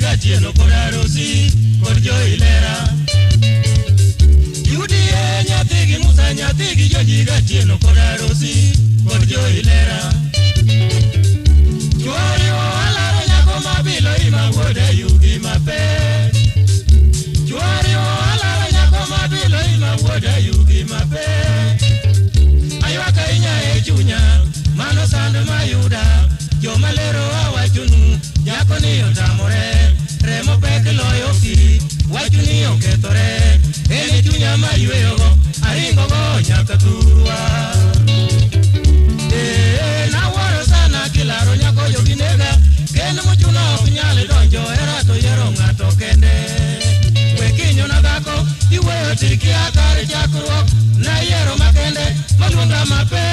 gatieno korarosi korjo ilera Yudie nyathigi Musa nyathigi joji gatieno korarosi korjo ilera Chuori alaro nyako mabilo ima wuode yugi mape Chuori alaro nyako mabilo ima wuode yugi mape Aywaka inya e chunya mano sando mayuda Joma lero awachunu nyako ni otamore Remo pek loyo pi wachuni okethore Eni chunya mayweyogo aringogo nyaka turwa Nawaro sana kilaro nyako yoginega Kendo mochuna ok nyale donjo erato yero ng'ato kende Wekinyo na dhako iweyo tiki akare chakruok Na yero makende maluonga mape